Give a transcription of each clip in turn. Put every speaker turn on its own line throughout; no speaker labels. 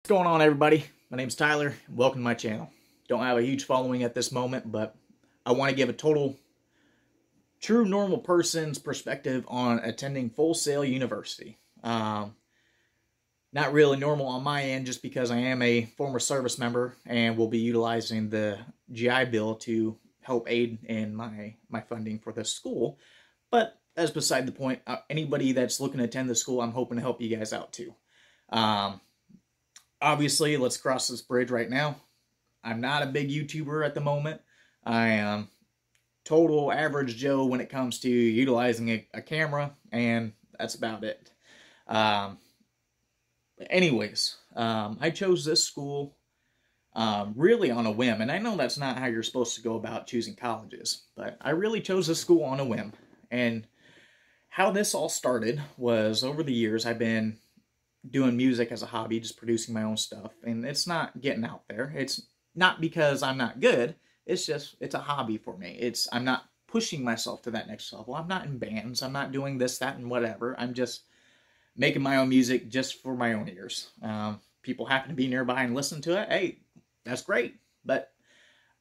What's going on, everybody? My name's Tyler. Welcome to my channel. Don't have a huge following at this moment, but I want to give a total true normal person's perspective on attending Full Sail University. Not really normal on my end, just because I am a former service member and will be utilizing the GI Bill to help aid in my funding for this school. But that's beside the point. Anybody that's looking to attend the school, I'm hoping to help you guys out too. Obviously, let's cross this bridge right now. I'm not a big YouTuber at the moment. I am total average Joe when it comes to utilizing a camera, and that's about it. Anyways, I chose this school really on a whim, and I know that's not how you're supposed to go about choosing colleges, but I really chose this school on a whim. And how this all started was, over the years, I've been doing music as a hobby, just producing my own stuff, and it's not getting out there. It's not because I'm not good, it's just, it's a hobby for me. I'm not pushing myself to that next level. I'm not in bands, I'm not doing this, that, and whatever. I'm just making my own music just for my own ears. People happen to be nearby and listen to it, hey, that's great, but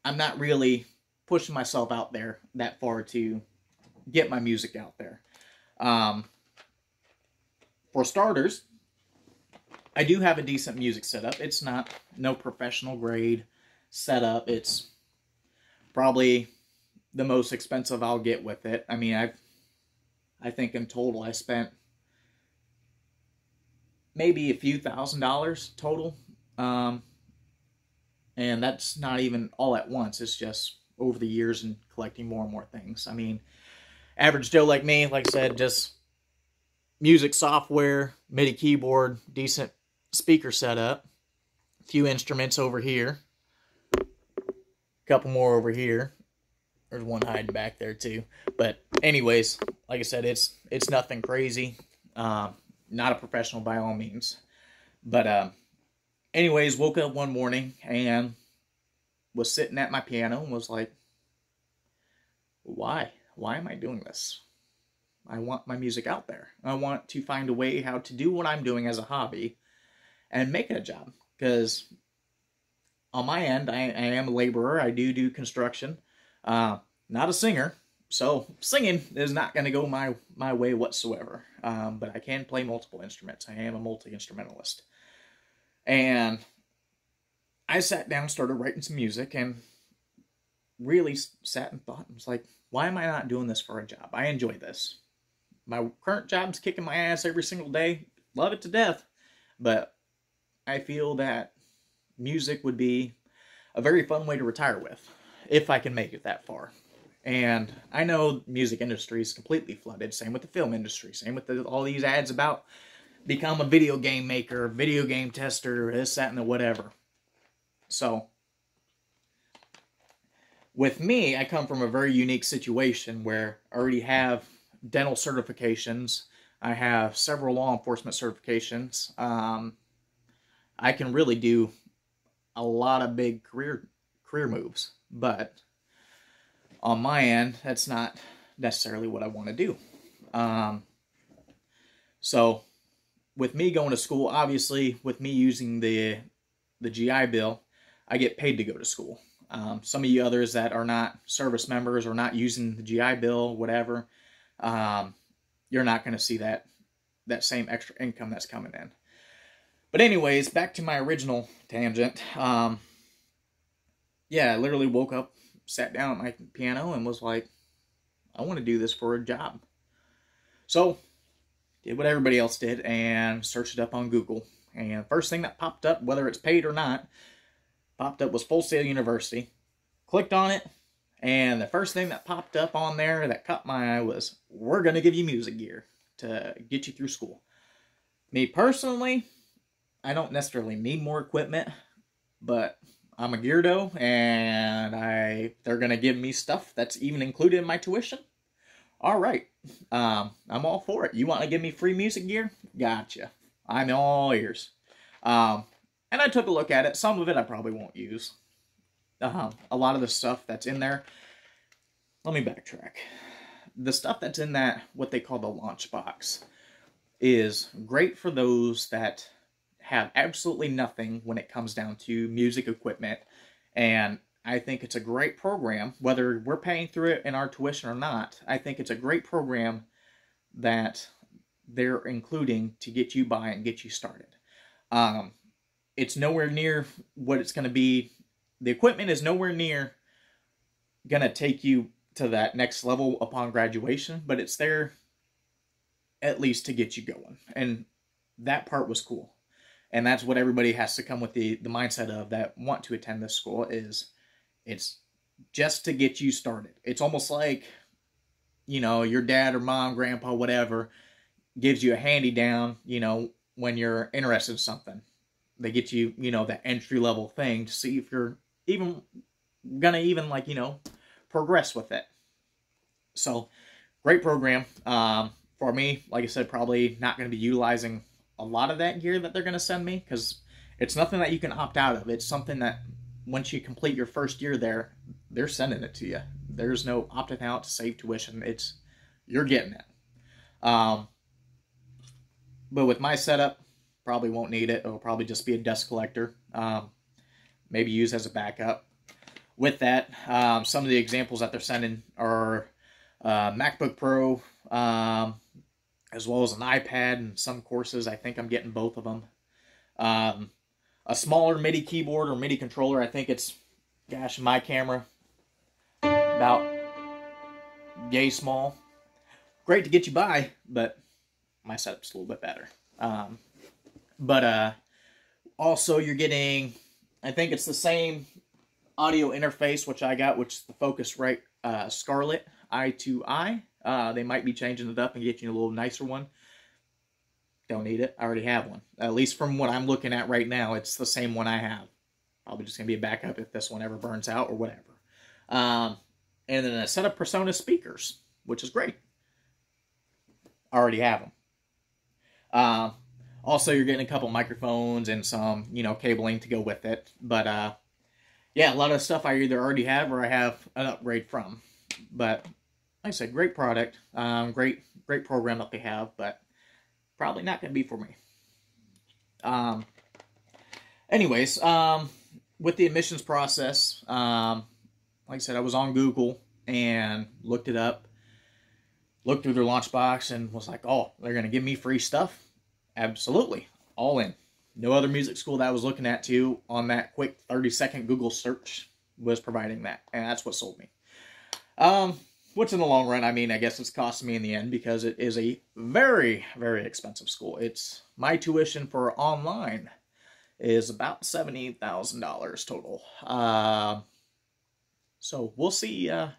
I'm not really pushing myself out there that far to get my music out there. For starters, I do have a decent music setup. It's not no professional grade setup. It's probably the most expensive I'll get with it. I mean, I think in total I spent maybe a few $1,000s total. And that's not even all at once. It's just over the years and collecting more and more things. I mean, average Joe like me, like I said, just music software, MIDI keyboard, decent speaker setup, a few instruments over here, a couple more over here. There's one hiding back there too. But anyways, like I said, it's nothing crazy. Not a professional by all means. But anyways, woke up one morning and was sitting at my piano and was like, why? Why am I doing this? I want my music out there. I want to find a way how to do what I'm doing as a hobby and make it a job. Because on my end, I am a laborer. I do construction. Not a singer. So singing is not going to go my way whatsoever. But I can play multiple instruments. I am a multi-instrumentalist. And I sat down, started writing some music, and really sat and thought, and was like, why am I not doing this for a job? I enjoy this. My current job's kicking my ass every single day. Love it to death. But I feel that music would be a very fun way to retire with, if I can make it that far. And I know the music industry is completely flooded. Same with the film industry. Same with all these ads about become a video game maker, video game tester, this, that, and the whatever. So, with me, I come from a very unique situation where I already have dental certifications. I have several law enforcement certifications. I can really do a lot of big career moves, but on my end, that's not necessarily what I want to do. So, with me going to school, obviously, with me using the GI Bill, I get paid to go to school. Some of you others that are not service members or not using the GI Bill, whatever, you're not going to see that same extra income that's coming in. But anyways, back to my original tangent. Yeah, I literally woke up, sat down at my piano, and was like, I want to do this for a job. So, did what everybody else did and searched it up on Google. And first thing that popped up, whether it's paid or not, popped up was Full Sail University. Clicked on it, and the first thing that popped up on there that caught my eye was, we're going to give you music gear to get you through school. Me personally, I don't necessarily need more equipment, but I'm a geardo, and they're going to give me stuff that's even included in my tuition. All right, I'm all for it. You want to give me free music gear? Gotcha. I'm all ears. And I took a look at it. Some of it I probably won't use. A lot of the stuff that's in there, let me backtrack. The stuff that's in that, what they call the launch box, is great for those that have absolutely nothing when it comes down to music equipment. And I think it's a great program, whether we're paying through it in our tuition or not. I think it's a great program that they're including to get you by and get you started. It's nowhere near what it's going to be. The equipment is nowhere near going to take you to that next level upon graduation, but it's there at least to get you going. And that part was cool. And that's what everybody has to come with the mindset of that want to attend this school is it's just to get you started. It's almost like, you know, your dad or mom, grandpa, whatever, gives you a handy-down, you know, when you're interested in something. They get you, you know, that entry-level thing to see if you're even gonna even, like, you know, progress with it. So, great program. For me, like I said, probably not going to be utilizing a lot of that gear that they're going to send me because it's nothing that you can opt out of. It's something that once you complete your first year there, they're sending it to you. There's no opting out to save tuition. You're getting it. But with my setup, probably won't need it. It'll probably just be a dust collector. Maybe use as a backup. With that, some of the examples that they're sending are MacBook Pro, as well as an iPad and some courses. I think I'm getting both of them. A smaller MIDI keyboard or MIDI controller. I think it's, gosh, my camera, about yay small. Great to get you by, but my setup's a little bit better. But also you're getting, I think it's the same audio interface, which I got, which is the Focusrite Scarlett i2i. They might be changing it up and getting you a little nicer one. Don't need it. I already have one. At least from what I'm looking at right now, it's the same one I have. Probably just going to be a backup if this one ever burns out or whatever. And then a set of Persona speakers, which is great. I already have them. Also, you're getting a couple microphones and some, you know, cabling to go with it. But, yeah, a lot of stuff I either already have or I have an upgrade from. But, like I said, great product. Great program that they have, but probably not going to be for me. Anyways, with the admissions process, like I said, I was on Google and looked it up, looked through their launch box, and was like, oh, they're going to give me free stuff? Absolutely. All in. No other music school that I was looking at, too, on that quick 30-second Google search was providing that, and that's what sold me. Which in the long run, I mean, I guess it's costing me in the end because it is a very, very expensive school. It's my tuition for online is about $70,000 total. So we'll see how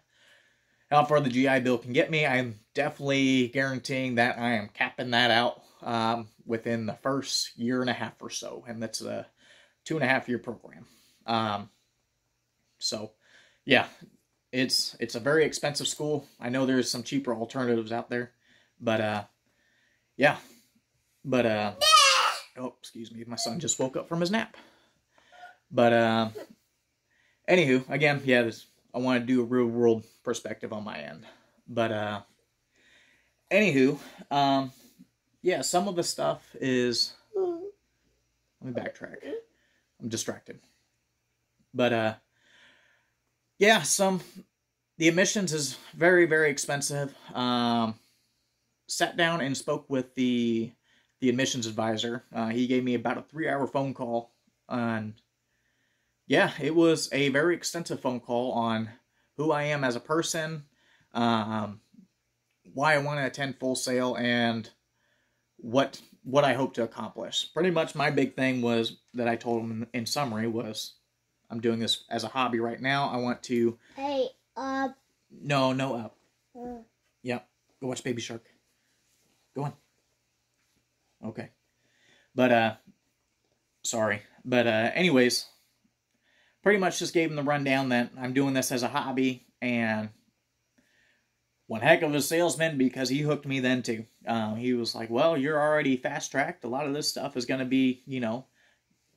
far the GI Bill can get me. I'm definitely guaranteeing that I am capping that out within the first year and a half or so, and that's a 2.5-year program. So yeah. It's a very expensive school. I know there's some cheaper alternatives out there, but yeah. But oh, excuse me, my son just woke up from his nap. But anywho, again, yeah, I want to do a real world perspective on my end. But anywho, yeah, some of the stuff is. Let me backtrack. I'm distracted. But yeah, the admissions is very, very expensive. Sat down and spoke with the admissions advisor. He gave me about a 3-hour phone call. And yeah, it was a very extensive phone call on who I am as a person, why I want to attend Full Sail, and what I hope to accomplish. Pretty much my big thing was that I told him in summary was, I'm doing this as a hobby right now. I want to...
Hey, up.
No up. Yeah, go watch Baby Shark. Go on. Okay. But, sorry. But, anyways, pretty much just gave him the rundown that I'm doing this as a hobby, and one heck of a salesman because he hooked me then, too. He was like, well, you're already fast-tracked. A lot of this stuff is going to be, you know,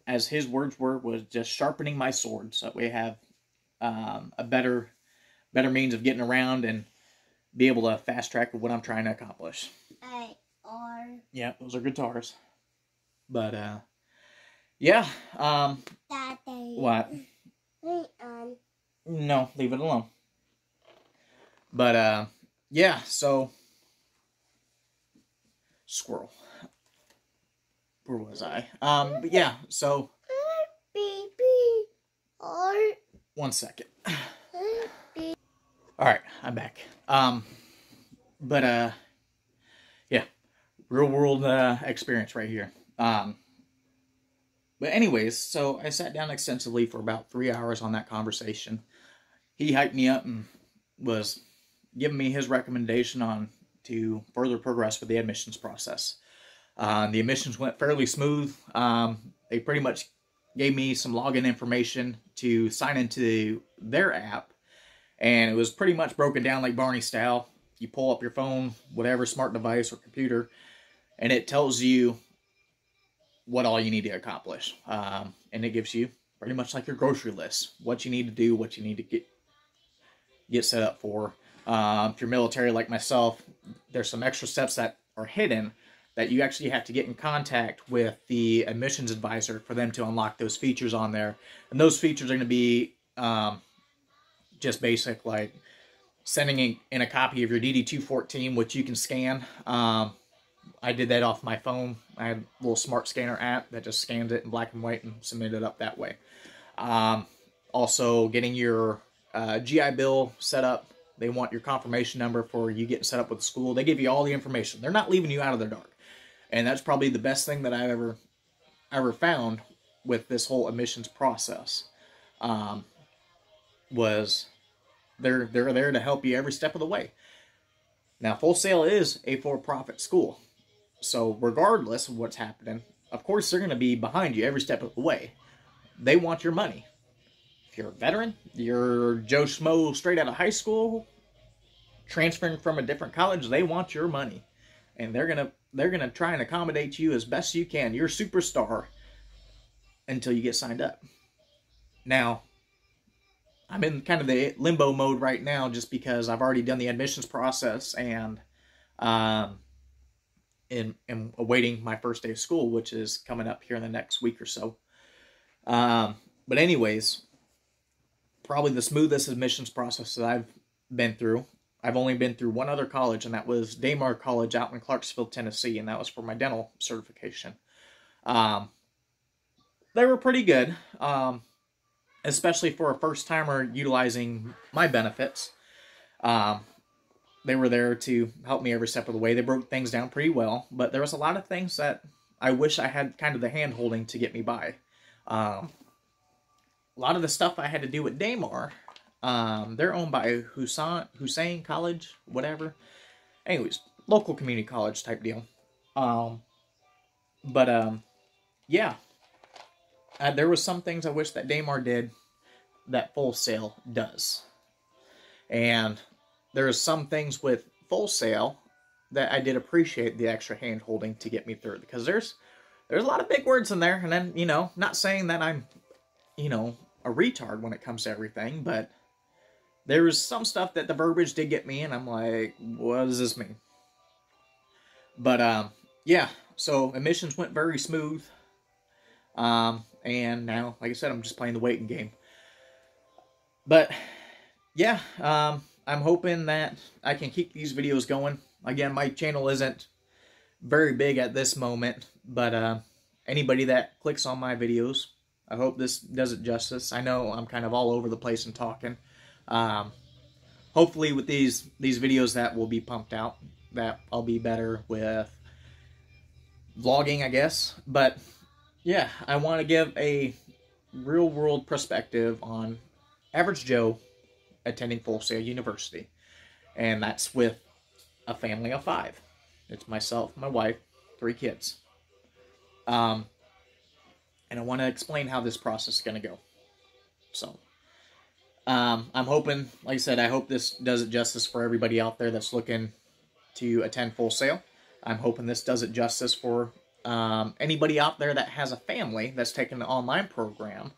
as his words were, was just sharpening my sword, so that we have a better means of getting around and be able to fast track what I'm trying to accomplish.
A-R.
Yeah, those are guitars. But yeah,
Daddy.
what? No, leave it alone. But, yeah, so, squirrel. Where was I? But yeah, so,
Baby.
one second. Alright, I'm back. But, yeah, real world, experience right here. But anyways, so I sat down extensively for about 3 hours on that conversation. He hyped me up and was giving me his recommendation on to further progress with the admissions process. The admissions went fairly smooth. They pretty much gave me some login information to sign into their app, and it was pretty much broken down like Barney style. You pull up your phone, whatever smart device or computer, and it tells you what all you need to accomplish. And it gives you pretty much like your grocery list, what you need to do, what you need to get set up for. If you're military like myself, there's some extra steps that are hidden that you actually have to get in contact with the admissions advisor for them to unlock those features on there. And those features are going to be just basic, like sending in a copy of your DD-214, which you can scan. I did that off my phone. I had a little smart scanner app that just scans it in black and white and submit it up that way. Also, getting your GI Bill set up. They want your confirmation number for you getting set up with the school. They give you all the information. They're not leaving you out of the dark. And that's probably the best thing that I've ever found with this whole admissions process. Was they're there to help you every step of the way. Now, Full Sail is a for-profit school. So regardless of what's happening, of course they're going to be behind you every step of the way. They want your money. If you're a veteran, you're Joe Schmo straight out of high school, transferring from a different college, they want your money. And they're gonna try and accommodate you as best you can. You're a superstar until you get signed up. Now, I'm in kind of the limbo mode right now just because I've already done the admissions process and am awaiting my first day of school, which is coming up here in the next week or so. But anyways, probably the smoothest admissions process that I've been through. I've only been through one other college, and that was Damar College out in Clarksville, Tennessee, and that was for my dental certification. They were pretty good, especially for a first-timer utilizing my benefits. They were there to help me every step of the way. They broke things down pretty well, but there was a lot of things that I wish I had kind of the hand-holding to get me by. A lot of the stuff I had to do at Damar, they're owned by Hussein College, whatever. Anyways, local community college type deal. Yeah. There was some things I wish that Damar did that Full Sail does. And there's some things with Full Sail that I did appreciate the extra hand-holding to get me through. Because there's a lot of big words in there. And then, not saying that I'm, a retard when it comes to everything. But there was some stuff that the verbiage did get me. And I'm like, what does this mean? But, yeah. So, admissions went very smooth. And now, like I said, I'm just playing the waiting game. But, yeah, I'm hoping that I can keep these videos going. Again, my channel isn't very big at this moment, but anybody that clicks on my videos, I hope this does it justice. I know I'm kind of all over the place and talking. Hopefully with these videos that will be pumped out, that I'll be better with vlogging, I guess. But yeah, I want to give a real-world perspective on average Joe attending Full Sail University. And that's with a family of 5. It's myself, my wife, 3 kids. And I want to explain how this process is going to go. So, I'm hoping, like I said, I hope this does it justice for everybody out there that's looking to attend Full Sail. I'm hoping this does it justice for anybody out there that has a family that's taking the online program,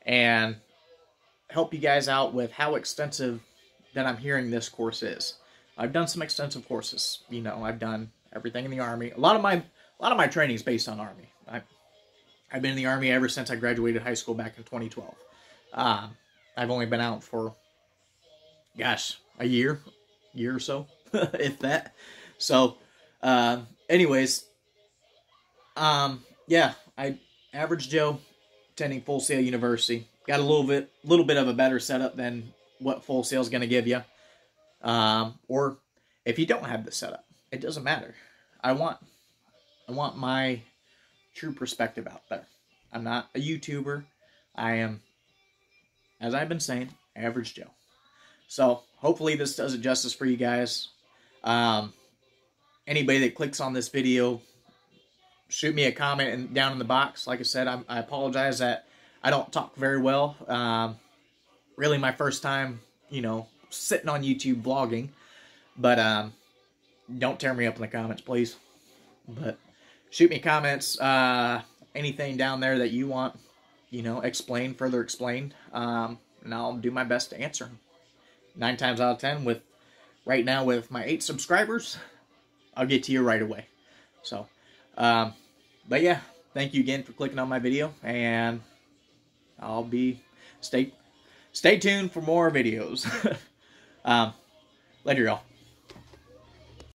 and help you guys out with how extensive that I'm hearing this course is. I've done some extensive courses. I've done everything in the Army. A lot of my training is based on Army. I've been in the Army ever since I graduated high school back in 2012. I've only been out for, gosh, a year or so, if that. So, anyways, yeah, average Joe, attending Full Sail University. Got a little bit of a better setup than what Full Sail is going to give you. Or if you don't have the setup, it doesn't matter. I want my true perspective out there. I'm not a YouTuber. I am, as I've been saying, average Joe. So hopefully this does it justice for you guys. Anybody that clicks on this video, shoot me a comment down in the box. Like I said, I apologize that I don't talk very well. Really my first time, sitting on YouTube vlogging. But don't tear me up in the comments, please. But shoot me comments, anything down there that you want, further explained. And I'll do my best to answer them. 9 times out of 10, right now with my 8 subscribers, I'll get to you right away. So, but yeah, thank you again for clicking on my video, and stay tuned for more videos. Later, y'all.